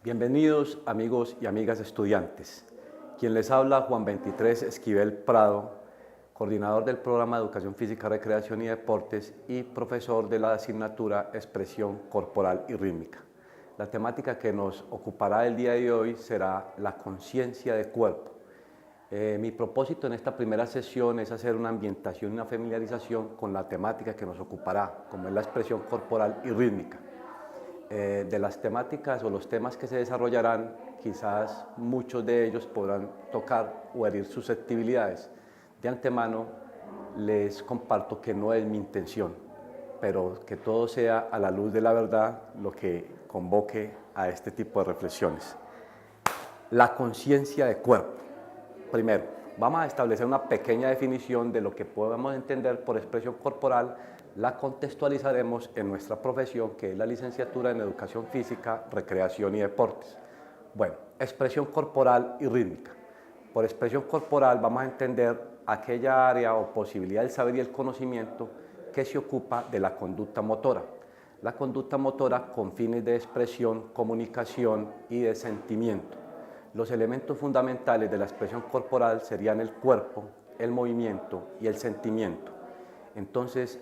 Bienvenidos amigos y amigas estudiantes. Quien les habla, Juan 23 Esquivel Prado, coordinador del programa de Educación Física, Recreación y Deportes y profesor de la asignatura Expresión Corporal y Rítmica. La temática que nos ocupará el día de hoy será la conciencia de cuerpo. Mi propósito en esta primera sesión es hacer una ambientación y una familiarización con la temática que nos ocupará, como es la expresión corporal y rítmica. De las temáticas o los temas que se desarrollarán, quizás muchos de ellos podrán tocar o herir susceptibilidades. De antemano les comparto que no es mi intención, pero que todo sea a la luz de la verdad lo que convoque a este tipo de reflexiones. La conciencia de cuerpo. Primero, vamos a establecer una pequeña definición de lo que podemos entender por expresión corporal. La contextualizaremos en nuestra profesión, que es la licenciatura en Educación Física, Recreación y Deportes. Bueno, expresión corporal y rítmica. Por expresión corporal vamos a entender aquella área o posibilidad del saber y el conocimiento que se ocupa de la conducta motora. La conducta motora con fines de expresión, comunicación y de sentimiento. Los elementos fundamentales de la expresión corporal serían el cuerpo, el movimiento y el sentimiento. Entonces,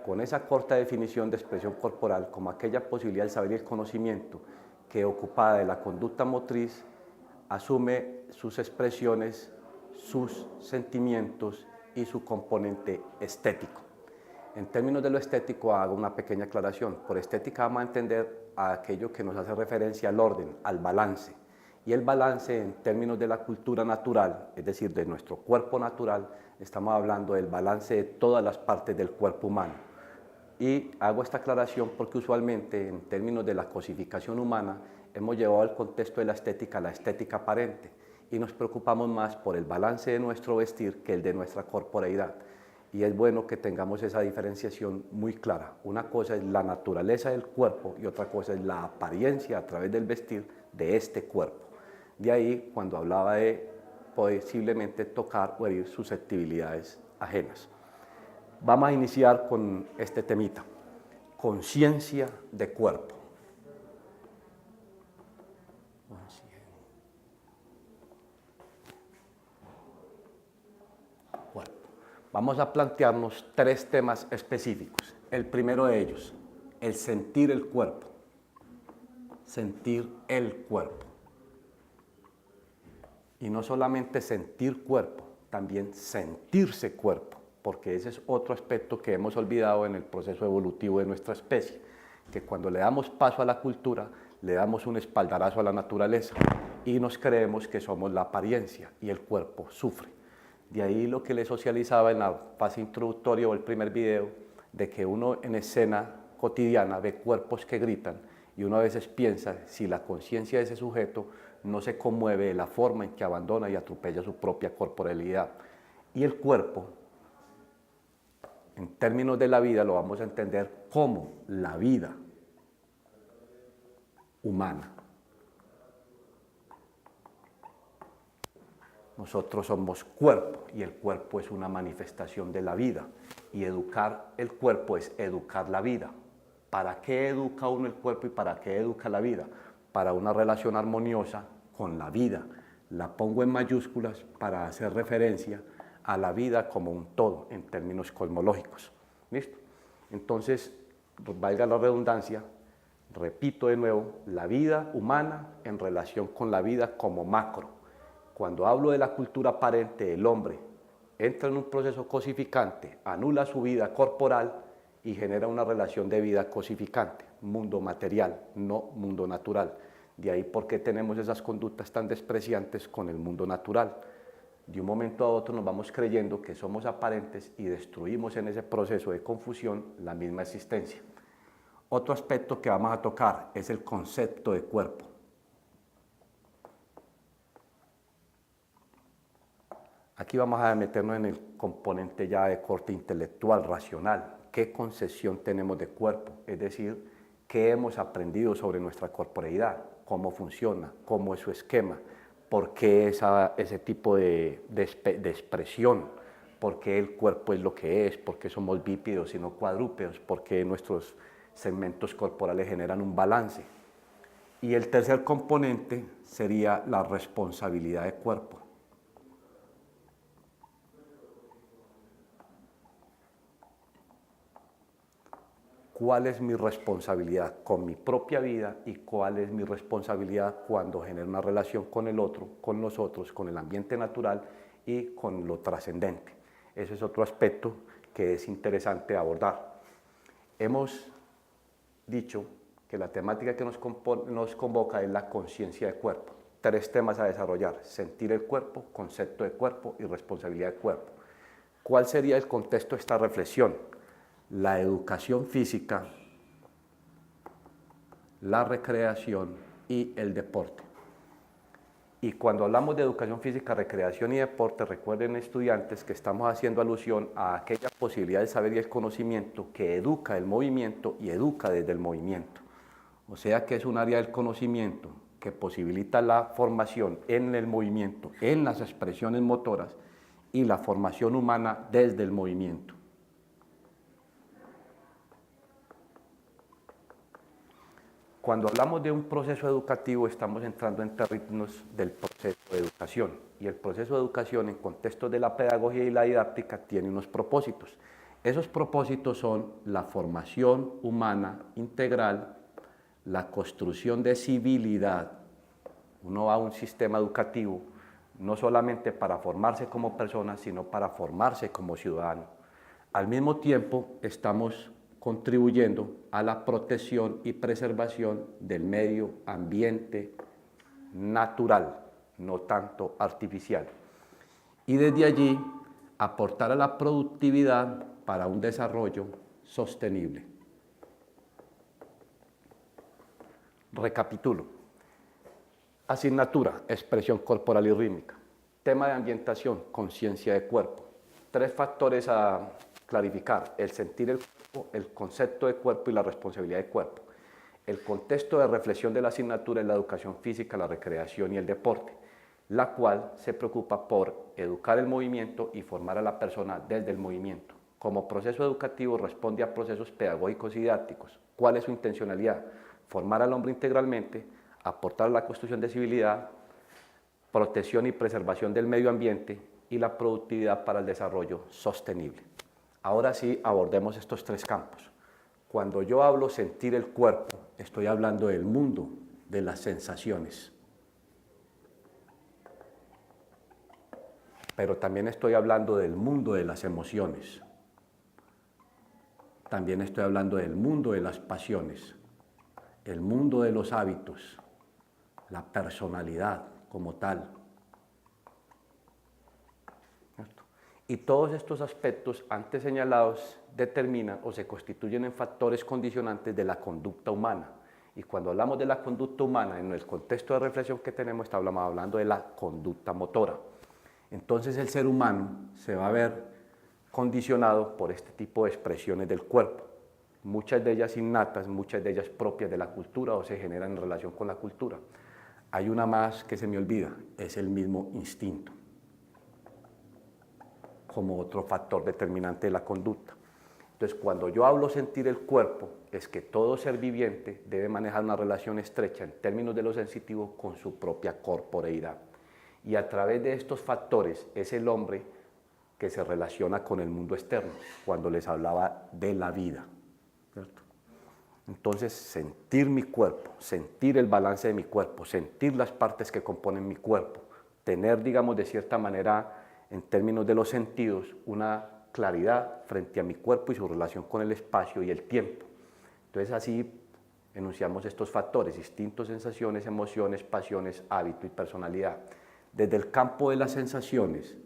con esa corta definición de expresión corporal como aquella posibilidad del saber y el conocimiento que ocupada de la conducta motriz, asume sus expresiones, sus sentimientos y su componente estético. En términos de lo estético hago una pequeña aclaración. Por estética vamos a entender a aquello que nos hace referencia al orden, al balance. Y el balance en términos de la cultura natural, es decir, de nuestro cuerpo natural, estamos hablando del balance de todas las partes del cuerpo humano. Y hago esta aclaración porque usualmente en términos de la cosificación humana hemos llevado al contexto de la estética aparente y nos preocupamos más por el balance de nuestro vestir que el de nuestra corporeidad. Y es bueno que tengamos esa diferenciación muy clara. Una cosa es la naturaleza del cuerpo y otra cosa es la apariencia a través del vestir de este cuerpo. De ahí cuando hablaba de posiblemente tocar o herir susceptibilidades ajenas. Vamos a iniciar con este temita, conciencia de cuerpo. Bueno, vamos a plantearnos tres temas específicos. El primero de ellos, el sentir el cuerpo. Sentir el cuerpo. Y no solamente sentir cuerpo, también sentirse cuerpo, porque ese es otro aspecto que hemos olvidado en el proceso evolutivo de nuestra especie, que cuando le damos paso a la cultura, le damos un espaldarazo a la naturaleza y nos creemos que somos la apariencia y el cuerpo sufre. De ahí lo que le socializaba en la fase introductoria o el primer video, de que uno en escena cotidiana ve cuerpos que gritan y uno a veces piensa si la conciencia de ese sujeto no se conmueve de la forma en que abandona y atropella su propia corporalidad. Y el cuerpo, en términos de la vida, lo vamos a entender como la vida humana. Nosotros somos cuerpo y el cuerpo es una manifestación de la vida. Y educar el cuerpo es educar la vida. ¿Para qué educa uno el cuerpo y para qué educa la vida? Para una relación armoniosa con la vida. La pongo en mayúsculas para hacer referencia a la vida como un todo en términos cosmológicos. ¿Listo? Entonces, valga la redundancia, repito de nuevo, la vida humana en relación con la vida como macro. Cuando hablo de la cultura aparente, el hombre entra en un proceso cosificante, anula su vida corporal y genera una relación de vida cosificante, mundo material, no mundo natural. De ahí por qué tenemos esas conductas tan despreciantes con el mundo natural. De un momento a otro nos vamos creyendo que somos aparentes y destruimos en ese proceso de confusión la misma existencia. Otro aspecto que vamos a tocar es el concepto de cuerpo. Aquí vamos a meternos en el componente ya de corte intelectual, racional. ¿Qué concepción tenemos de cuerpo? Es decir, ¿qué hemos aprendido sobre nuestra corporeidad? ¿Cómo funciona? ¿Cómo es su esquema? ¿Por qué ese tipo de expresión? ¿Por qué el cuerpo es lo que es? ¿Por qué somos bípedos y no cuadrúpedos? ¿Por qué nuestros segmentos corporales generan un balance? Y el tercer componente sería la responsabilidad de cuerpo. ¿Cuál es mi responsabilidad con mi propia vida y cuál es mi responsabilidad cuando genero una relación con el otro, con los otros, con el ambiente natural y con lo trascendente? Ese es otro aspecto que es interesante abordar. Hemos dicho que la temática que nos convoca es la conciencia de cuerpo. 3 temas a desarrollar: sentir el cuerpo, concepto de cuerpo y responsabilidad de cuerpo. ¿Cuál sería el contexto de esta reflexión? La educación física, la recreación y el deporte. Y cuando hablamos de educación física, recreación y deporte, recuerden, estudiantes, que estamos haciendo alusión a aquella posibilidad del saber y el conocimiento que educa el movimiento y educa desde el movimiento. O sea que es un área del conocimiento que posibilita la formación en el movimiento, en las expresiones motoras y la formación humana desde el movimiento. Cuando hablamos de un proceso educativo, estamos entrando en términos del proceso de educación. Y el proceso de educación, en contexto de la pedagogía y la didáctica, tiene unos propósitos. Esos propósitos son la formación humana integral, la construcción de civilidad. Uno va a un sistema educativo no solamente para formarse como persona, sino para formarse como ciudadano. Al mismo tiempo, estamos contribuyendo a la protección y preservación del medio ambiente natural, no tanto artificial. Y desde allí, aportar a la productividad para un desarrollo sostenible. Recapitulo. Asignatura: expresión corporal y rítmica. Tema de ambientación: conciencia de cuerpo. 3 factores a clarificar: el sentir el cuerpo, el concepto de cuerpo y la responsabilidad de cuerpo. El contexto de reflexión de la asignatura es la educación física, la recreación y el deporte, la cual se preocupa por educar el movimiento y formar a la persona desde el movimiento. Como proceso educativo responde a procesos pedagógicos y didácticos. ¿Cuál es su intencionalidad? Formar al hombre integralmente, aportar a la construcción de civilidad, protección y preservación del medio ambiente y la productividad para el desarrollo sostenible. Ahora sí, abordemos estos 3 campos. Cuando yo hablo sentir el cuerpo, estoy hablando del mundo de las sensaciones. Pero también estoy hablando del mundo de las emociones. También estoy hablando del mundo de las pasiones, el mundo de los hábitos, la personalidad como tal. Y todos estos aspectos antes señalados determinan o se constituyen en factores condicionantes de la conducta humana. Y cuando hablamos de la conducta humana, en el contexto de reflexión que tenemos, estamos hablando de la conducta motora. Entonces el ser humano se va a ver condicionado por este tipo de expresiones del cuerpo, muchas de ellas innatas, muchas de ellas propias de la cultura o se generan en relación con la cultura. Hay una más que se me olvida, es el mismo instinto, como otro factor determinante de la conducta. Entonces, cuando yo hablo sentir el cuerpo, es que todo ser viviente debe manejar una relación estrecha en términos de lo sensitivo con su propia corporeidad. Y a través de estos factores es el hombre que se relaciona con el mundo externo, cuando les hablaba de la vida, ¿cierto? Entonces, sentir mi cuerpo, sentir el balance de mi cuerpo, sentir las partes que componen mi cuerpo, tener, digamos, de cierta manera, en términos de los sentidos, una claridad frente a mi cuerpo y su relación con el espacio y el tiempo. Entonces, así enunciamos estos factores: instintos, sensaciones, emociones, pasiones, hábito y personalidad. Desde el campo de las sensaciones,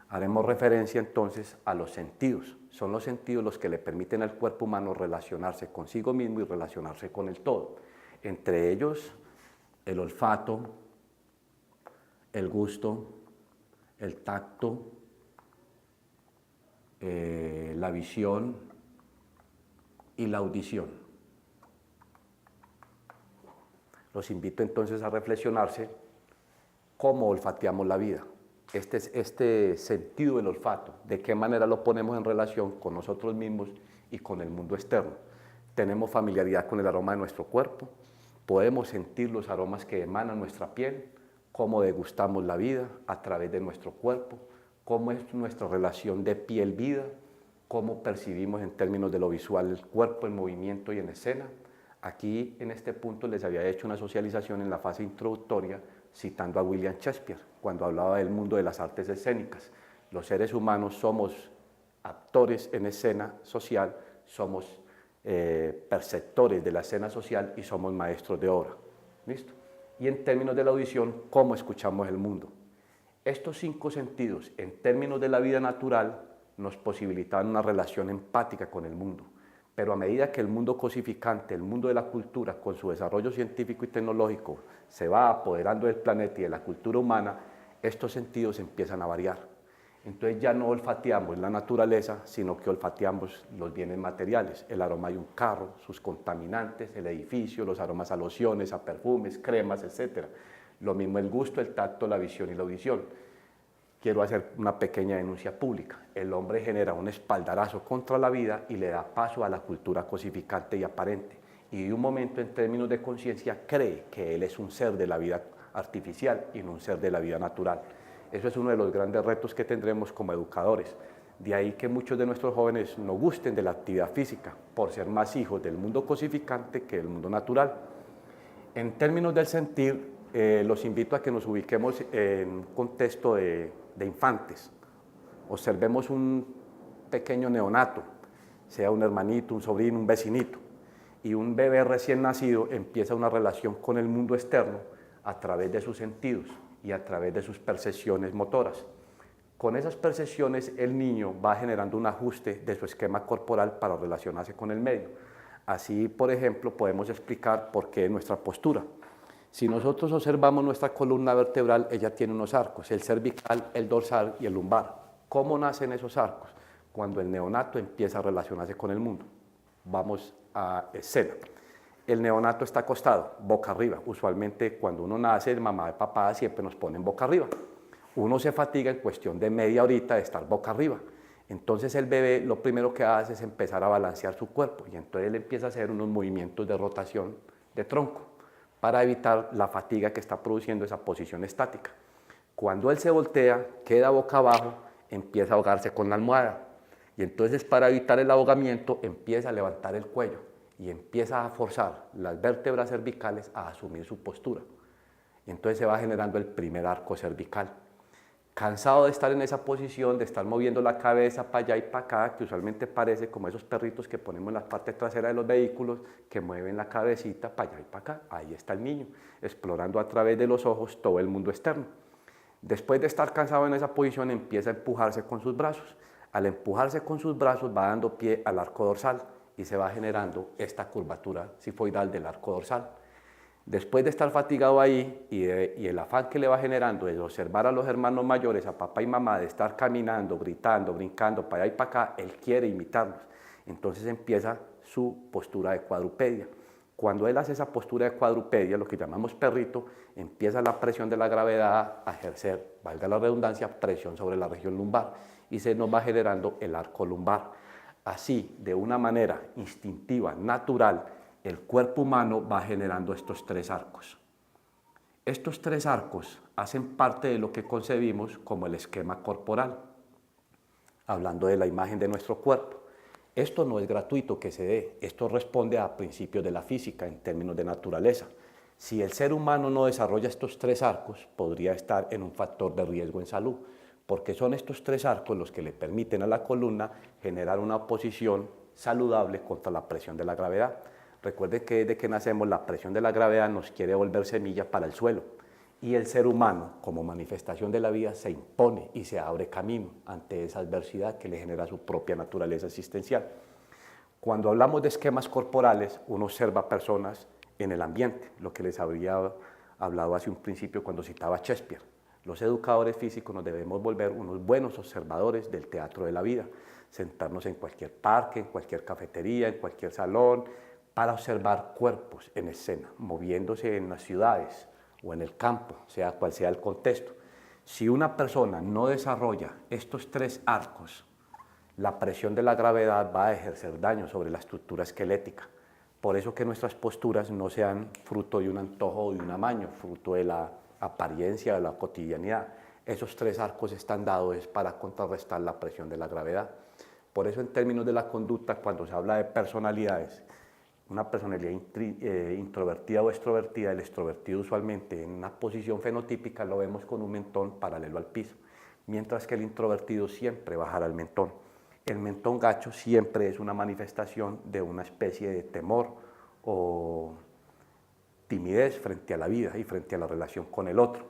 haremos referencia entonces a los sentidos. Son los sentidos los que le permiten al cuerpo humano relacionarse consigo mismo y relacionarse con el todo. Entre ellos, el olfato, el gusto, el tacto, la visión y la audición. Los invito entonces a reflexionarse cómo olfateamos la vida. Este sentido del olfato, de qué manera lo ponemos en relación con nosotros mismos y con el mundo externo. Tenemos familiaridad con el aroma de nuestro cuerpo, Podemos sentir los aromas que emanan nuestra piel, cómo degustamos la vida a través de nuestro cuerpo, cómo es nuestra relación de piel-vida, cómo percibimos en términos de lo visual el cuerpo en movimiento y en escena. Aquí en este punto les había hecho una socialización en la fase introductoria citando a William Shakespeare cuando hablaba del mundo de las artes escénicas. Los seres humanos somos actores en escena social, somos perceptores de la escena social y somos maestros de obra. ¿Listo? Y en términos de la audición, cómo escuchamos el mundo. Estos 5 sentidos, en términos de la vida natural, nos posibilitan una relación empática con el mundo. Pero a medida que el mundo cosificante, el mundo de la cultura, con su desarrollo científico y tecnológico, se va apoderando del planeta y de la cultura humana, estos sentidos empiezan a variar. Entonces ya no olfateamos la naturaleza, sino que olfateamos los bienes materiales, el aroma de un carro, sus contaminantes, el edificio, los aromas a lociones, a perfumes, cremas, etc. Lo mismo el gusto, el tacto, la visión y la audición. Quiero hacer una pequeña denuncia pública. El hombre genera un espaldarazo contra la vida y le da paso a la cultura cosificante y aparente. Y de un momento, en términos de conciencia, cree que él es un ser de la vida artificial y no un ser de la vida natural. Eso es uno de los grandes retos que tendremos como educadores. De ahí que muchos de nuestros jóvenes no gusten de la actividad física, por ser más hijos del mundo cosificante que del mundo natural. En términos del sentir, los invito a que nos ubiquemos en un contexto de infantes. Observemos un pequeño neonato, sea un hermanito, un sobrino, un vecinito, y un bebé recién nacido empieza una relación con el mundo externo a través de sus sentidos y a través de sus percepciones motoras. Con esas percepciones el niño va generando un ajuste de su esquema corporal para relacionarse con el medio. Así, por ejemplo, podemos explicar por qué nuestra postura. Si nosotros observamos nuestra columna vertebral, ella tiene unos arcos, el cervical, el dorsal y el lumbar. ¿Cómo nacen esos arcos? Cuando el neonato empieza a relacionarse con el mundo. Vamos a escena. El neonato está acostado, boca arriba. Usualmente cuando uno nace, mamá y papá siempre nos ponen boca arriba. Uno se fatiga en cuestión de media horita de estar boca arriba. Entonces el bebé lo primero que hace es empezar a balancear su cuerpo y entonces él empieza a hacer unos movimientos de rotación de tronco para evitar la fatiga que está produciendo esa posición estática. Cuando él se voltea, queda boca abajo, empieza a ahogarse con la almohada y entonces para evitar el ahogamiento empieza a levantar el cuello y empieza a forzar las vértebras cervicales a asumir su postura. Y entonces se va generando el primer arco cervical. Cansado de estar en esa posición, de estar moviendo la cabeza para allá y para acá, que usualmente parece como esos perritos que ponemos en la parte trasera de los vehículos, que mueven la cabecita para allá y para acá. Ahí está el niño, explorando a través de los ojos todo el mundo externo. Después de estar cansado en esa posición, empieza a empujarse con sus brazos. Al empujarse con sus brazos va dando pie al arco dorsal y se va generando esta curvatura sifoidal del arco dorsal. Después de estar fatigado ahí y el afán que le va generando de observar a los hermanos mayores, a papá y mamá, de estar caminando, gritando, brincando para allá y para acá, él quiere imitarlos. Entonces empieza su postura de cuadrupedia. Cuando él hace esa postura de cuadrupedia, lo que llamamos perrito, empieza la presión de la gravedad a ejercer, valga la redundancia, presión sobre la región lumbar y se nos va generando el arco lumbar. Así, de una manera instintiva, natural, el cuerpo humano va generando estos 3 arcos. Estos 3 arcos hacen parte de lo que concebimos como el esquema corporal, hablando de la imagen de nuestro cuerpo. Esto no es gratuito que se dé, esto responde a principios de la física en términos de naturaleza. Si el ser humano no desarrolla estos 3 arcos, podría estar en un factor de riesgo en salud, porque son estos 3 arcos los que le permiten a la columna generar una oposición saludable contra la presión de la gravedad. Recuerden que desde que nacemos la presión de la gravedad nos quiere volver semilla para el suelo y el ser humano, como manifestación de la vida, se impone y se abre camino ante esa adversidad que le genera su propia naturaleza existencial. Cuando hablamos de esquemas corporales, uno observa personas en el ambiente, lo que les había hablado hace un principio cuando citaba a Shakespeare. Los educadores físicos nos debemos volver unos buenos observadores del teatro de la vida, sentarnos en cualquier parque, en cualquier cafetería, en cualquier salón, para observar cuerpos en escena, moviéndose en las ciudades o en el campo, sea cual sea el contexto. Si una persona no desarrolla estos 3 arcos, la presión de la gravedad va a ejercer daño sobre la estructura esquelética, Por eso que nuestras posturas no sean fruto de un antojo o de un amaño, fruto de la apariencia, de la cotidianidad. Esos tres arcos están dados para contrarrestar la presión de la gravedad. Por eso en términos de la conducta, cuando se habla de personalidades, una personalidad introvertida o extrovertida, el extrovertido usualmente en una posición fenotípica lo vemos con un mentón paralelo al piso, mientras que el introvertido siempre bajará el mentón. El mentón gacho siempre es una manifestación de una especie de temor o timidez frente a la vida y frente a la relación con el otro.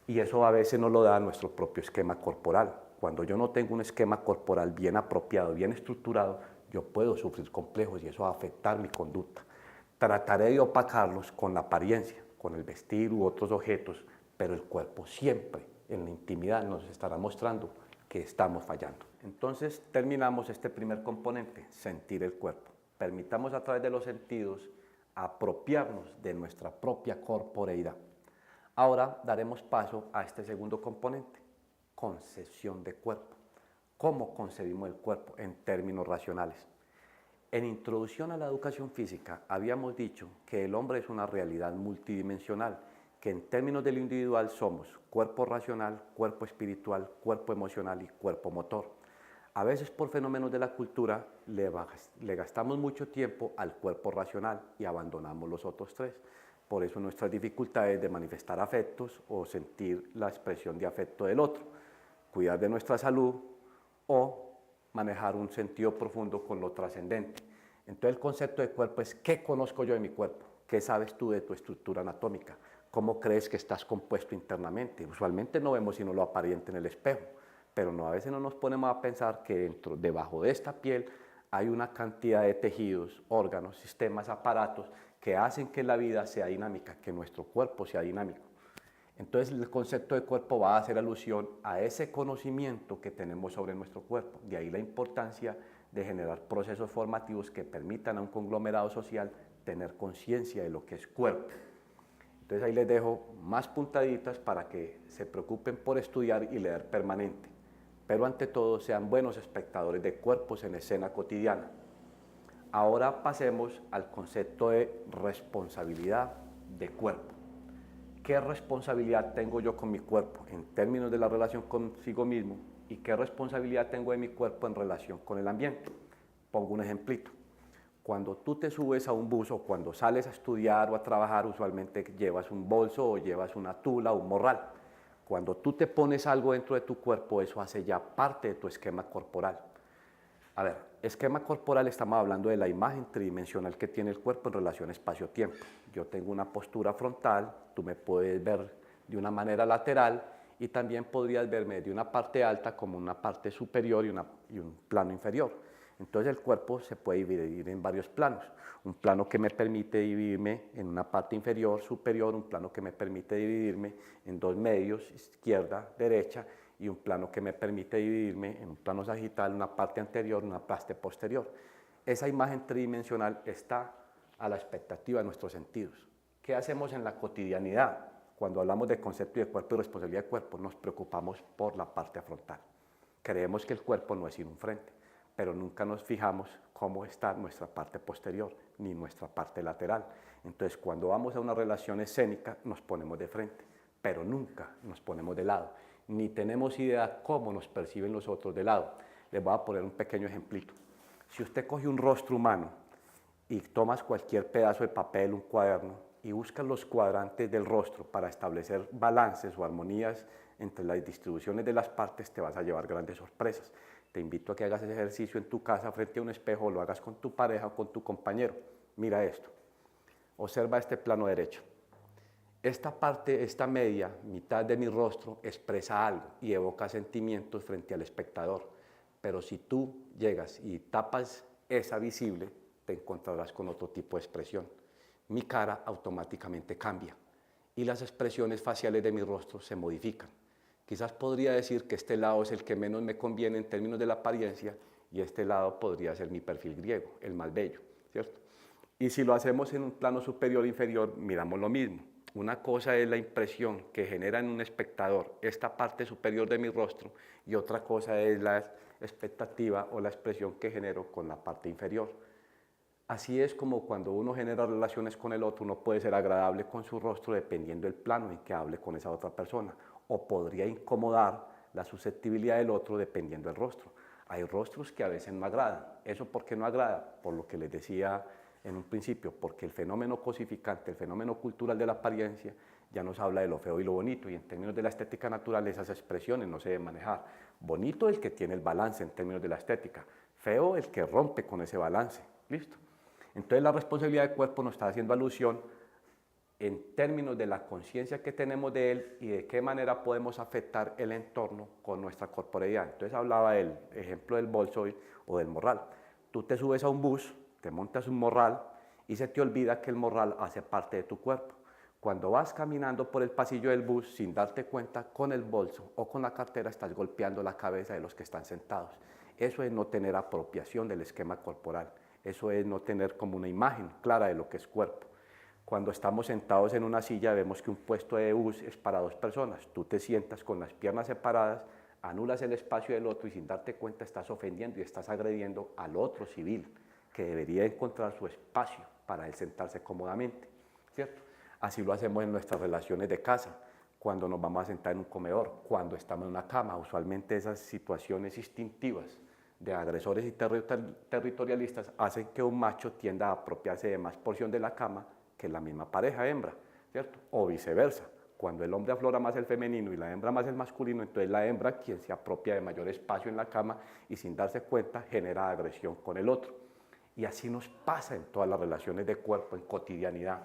Y eso a veces nos lo da nuestro propio esquema corporal. Cuando yo no tengo un esquema corporal bien apropiado, bien estructurado, yo puedo sufrir complejos y eso va a afectar mi conducta. Trataré de opacarlos con la apariencia, con el vestir u otros objetos, pero el cuerpo siempre en la intimidad nos estará mostrando que estamos fallando. Entonces terminamos este primer componente, sentir el cuerpo. Permitamos a través de los sentidos apropiarnos de nuestra propia corporeidad. Ahora daremos paso a este segundo componente, concepción de cuerpo. ¿Cómo concebimos el cuerpo en términos racionales? En introducción a la educación física habíamos dicho que el hombre es una realidad multidimensional, que en términos de lo individual somos cuerpo racional, cuerpo espiritual, cuerpo emocional y cuerpo motor. A veces por fenómenos de la cultura le gastamos mucho tiempo al cuerpo racional y abandonamos los otros tres. Por eso nuestras dificultades de manifestar afectos o sentir la expresión de afecto del otro, cuidar de nuestra salud o manejar un sentido profundo con lo trascendente. Entonces el concepto de cuerpo es ¿qué conozco yo de mi cuerpo? ¿Qué sabes tú de tu estructura anatómica? ¿Cómo crees que estás compuesto internamente? Usualmente no vemos sino lo aparente en el espejo, pero a veces no nos ponemos a pensar que debajo de esta piel hay una cantidad de tejidos, órganos, sistemas, aparatos que hacen que la vida sea dinámica, que nuestro cuerpo sea dinámico. Entonces el concepto de cuerpo va a hacer alusión a ese conocimiento que tenemos sobre nuestro cuerpo. De ahí la importancia de generar procesos formativos que permitan a un conglomerado social tener conciencia de lo que es cuerpo. Entonces ahí les dejo más puntaditas para que se preocupen por estudiar y leer permanente. Pero ante todo sean buenos espectadores de cuerpos en escena cotidiana. Ahora pasemos al concepto de responsabilidad de cuerpo. ¿Qué responsabilidad tengo yo con mi cuerpo en términos de la relación consigo mismo y qué responsabilidad tengo de mi cuerpo en relación con el ambiente? Pongo un ejemplito. Cuando tú te subes a un bus o cuando sales a estudiar o a trabajar, usualmente llevas un bolso o llevas una tula o un morral. Cuando tú te pones algo dentro de tu cuerpo, eso hace ya parte de tu esquema corporal. A ver, esquema corporal, estamos hablando de la imagen tridimensional que tiene el cuerpo en relación espacio-tiempo. Yo tengo una postura frontal, tú me puedes ver de una manera lateral y también podrías verme de una parte alta como una parte superior y un plano inferior. Entonces el cuerpo se puede dividir en varios planos. Un plano que me permite dividirme en una parte inferior, superior, un plano que me permite dividirme en dos medios, izquierda, derecha, y un plano que me permite dividirme en un plano sagital, una parte anterior, una parte posterior. Esa imagen tridimensional está a la expectativa de nuestros sentidos. ¿Qué hacemos en la cotidianidad? Cuando hablamos de concepto de cuerpo y responsabilidad de cuerpo, nos preocupamos por la parte frontal. Creemos que el cuerpo no es sino un frente, pero nunca nos fijamos cómo está nuestra parte posterior, ni nuestra parte lateral. Entonces, cuando vamos a una relación escénica, nos ponemos de frente, pero nunca nos ponemos de lado, ni tenemos idea cómo nos perciben los otros de lado. Les voy a poner un pequeño ejemplito. Si usted coge un rostro humano y tomas cualquier pedazo de papel, un cuaderno, y buscas los cuadrantes del rostro para establecer balances o armonías entre las distribuciones de las partes, te vas a llevar grandes sorpresas. Te invito a que hagas ese ejercicio en tu casa frente a un espejo, o lo hagas con tu pareja o con tu compañero. Mira esto. Observa este plano derecho. Esta parte, esta media, mitad de mi rostro, expresa algo y evoca sentimientos frente al espectador. Pero si tú llegas y tapas esa visible, te encontrarás con otro tipo de expresión. Mi cara automáticamente cambia y las expresiones faciales de mi rostro se modifican. Quizás podría decir que este lado es el que menos me conviene en términos de la apariencia y este lado podría ser mi perfil griego, el más bello, ¿cierto? Y si lo hacemos en un plano superior e inferior, miramos lo mismo. Una cosa es la impresión que genera en un espectador esta parte superior de mi rostro y otra cosa es la expectativa o la expresión que genero con la parte inferior. Así es como cuando uno genera relaciones con el otro, uno puede ser agradable con su rostro dependiendo del plano en que hable con esa otra persona, o podría incomodar la susceptibilidad del otro dependiendo del rostro. Hay rostros que a veces no agradan. ¿Eso por qué no agrada? Por lo que les decía en un principio, porque el fenómeno cosificante, el fenómeno cultural de la apariencia, ya nos habla de lo feo y lo bonito, y en términos de la estética natural esas expresiones no se deben manejar. Bonito el que tiene el balance en términos de la estética, feo el que rompe con ese balance. ¿Listo? Entonces la responsabilidad del cuerpo nos está haciendo alusión en términos de la conciencia que tenemos de él y de qué manera podemos afectar el entorno con nuestra corporeidad. Entonces hablaba del ejemplo del bolso o del morral. Tú te subes a un bus, te montas un morral y se te olvida que el morral hace parte de tu cuerpo. Cuando vas caminando por el pasillo del bus sin darte cuenta, con el bolso o con la cartera estás golpeando la cabeza de los que están sentados. Eso es no tener apropiación del esquema corporal. Eso es no tener como una imagen clara de lo que es cuerpo. Cuando estamos sentados en una silla vemos que un puesto de bus es para dos personas. Tú te sientas con las piernas separadas, anulas el espacio del otro y sin darte cuenta estás ofendiendo y estás agrediendo al otro civil que debería encontrar su espacio para él sentarse cómodamente, ¿cierto? Así lo hacemos en nuestras relaciones de casa, cuando nos vamos a sentar en un comedor, cuando estamos en una cama. Usualmente esas situaciones instintivas de agresores y territorialistas hacen que un macho tienda a apropiarse de más porción de la cama que la misma pareja hembra, ¿cierto? O viceversa. Cuando el hombre aflora más el femenino y la hembra más el masculino, entonces la hembra quien se apropia de mayor espacio en la cama y sin darse cuenta genera agresión con el otro. Y así nos pasa en todas las relaciones de cuerpo, en cotidianidad.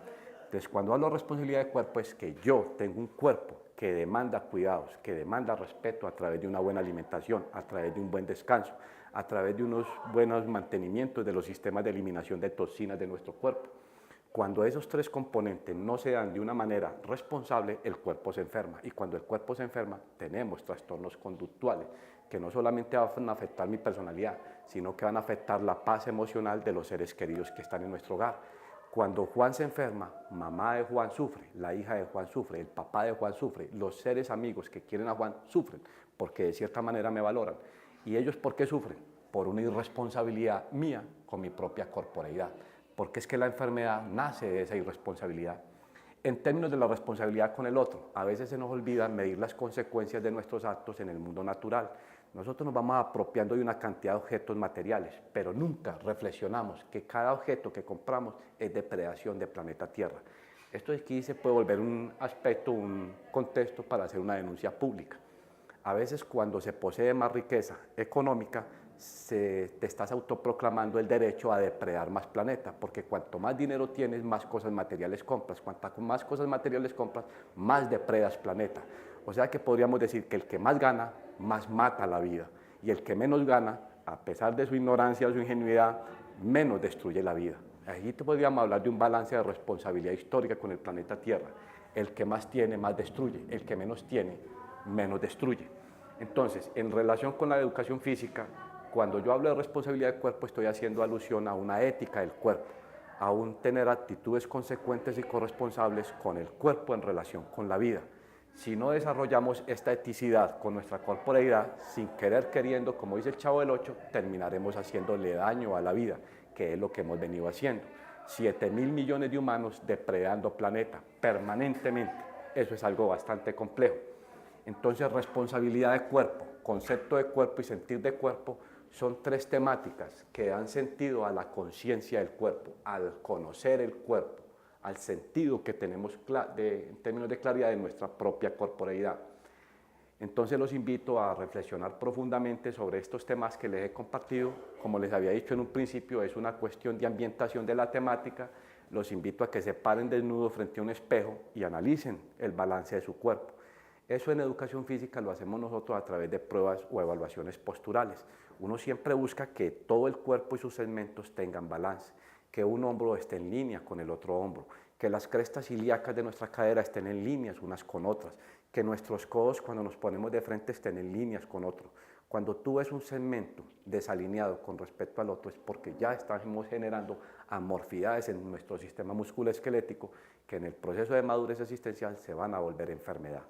Entonces, cuando hablo de responsabilidad de cuerpo es que yo tengo un cuerpo que demanda cuidados, que demanda respeto a través de una buena alimentación, a través de un buen descanso, a través de unos buenos mantenimientos de los sistemas de eliminación de toxinas de nuestro cuerpo. Cuando esos tres componentes no se dan de una manera responsable, el cuerpo se enferma. Y cuando el cuerpo se enferma, tenemos trastornos conductuales que no solamente van a afectar mi personalidad, sino que van a afectar la paz emocional de los seres queridos que están en nuestro hogar. Cuando Juan se enferma, mamá de Juan sufre, la hija de Juan sufre, el papá de Juan sufre, los seres amigos que quieren a Juan sufren, porque de cierta manera me valoran. ¿Y ellos por qué sufren? Por una irresponsabilidad mía con mi propia corporeidad, porque es que la enfermedad nace de esa irresponsabilidad. En términos de la responsabilidad con el otro, a veces se nos olvida medir las consecuencias de nuestros actos en el mundo natural. Nosotros nos vamos apropiando de una cantidad de objetos materiales, pero nunca reflexionamos que cada objeto que compramos es depredación del planeta Tierra. Esto aquí se puede volver un aspecto, un contexto para hacer una denuncia pública. A veces cuando se posee más riqueza económica, te estás autoproclamando el derecho a depredar más planeta, porque cuanto más dinero tienes, más cosas materiales compras. Cuanto más cosas materiales compras, más depredas planeta. O sea que podríamos decir que el que más gana, más mata la vida. Y el que menos gana, a pesar de su ignorancia o su ingenuidad, menos destruye la vida. Aquí podríamos hablar de un balance de responsabilidad histórica con el planeta Tierra. El que más tiene, más destruye. El que menos tiene, menos destruye. Entonces, en relación con la educación física, cuando yo hablo de responsabilidad del cuerpo, estoy haciendo alusión a una ética del cuerpo, a un tener actitudes consecuentes y corresponsables con el cuerpo en relación con la vida. Si no desarrollamos esta eticidad con nuestra corporeidad, sin querer queriendo, como dice el Chavo del Ocho, terminaremos haciéndole daño a la vida, que es lo que hemos venido haciendo. 7.000 millones de humanos depredando planeta permanentemente. Eso es algo bastante complejo. Entonces, responsabilidad de cuerpo, concepto de cuerpo y sentir de cuerpo son tres temáticas que dan sentido a la conciencia del cuerpo, al conocer el cuerpo, al sentido que tenemos en términos de claridad de nuestra propia corporeidad. Entonces los invito a reflexionar profundamente sobre estos temas que les he compartido. Como les había dicho en un principio, es una cuestión de ambientación de la temática. Los invito a que se paren desnudos frente a un espejo y analicen el balance de su cuerpo. Eso en educación física lo hacemos nosotros a través de pruebas o evaluaciones posturales. Uno siempre busca que todo el cuerpo y sus segmentos tengan balance, que un hombro esté en línea con el otro hombro, que las crestas ilíacas de nuestra cadera estén en líneas unas con otras, que nuestros codos cuando nos ponemos de frente estén en líneas con otro. Cuando tú ves un segmento desalineado con respecto al otro es porque ya estamos generando amorfidades en nuestro sistema musculoesquelético que en el proceso de madurez existencial se van a volver enfermedad.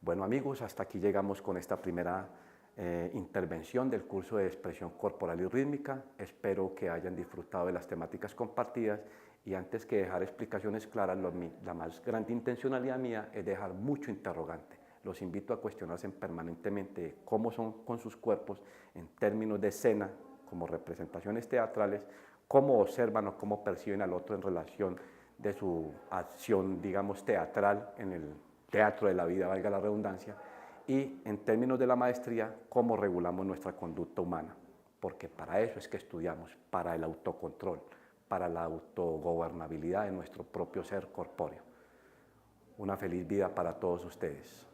Bueno amigos, hasta aquí llegamos con esta primera intervención del curso de expresión corporal y rítmica. Espero que hayan disfrutado de las temáticas compartidas y antes que dejar explicaciones claras, la más grande intencionalidad mía es dejar mucho interrogante. Los invito a cuestionarse permanentemente cómo son con sus cuerpos en términos de escena, como representaciones teatrales, cómo observan o cómo perciben al otro en relación de su acción, digamos, teatral en el teatro de la vida, valga la redundancia, y en términos de la maestría, cómo regulamos nuestra conducta humana, porque para eso es que estudiamos, para el autocontrol, para la autogobernabilidad de nuestro propio ser corpóreo. Una feliz vida para todos ustedes.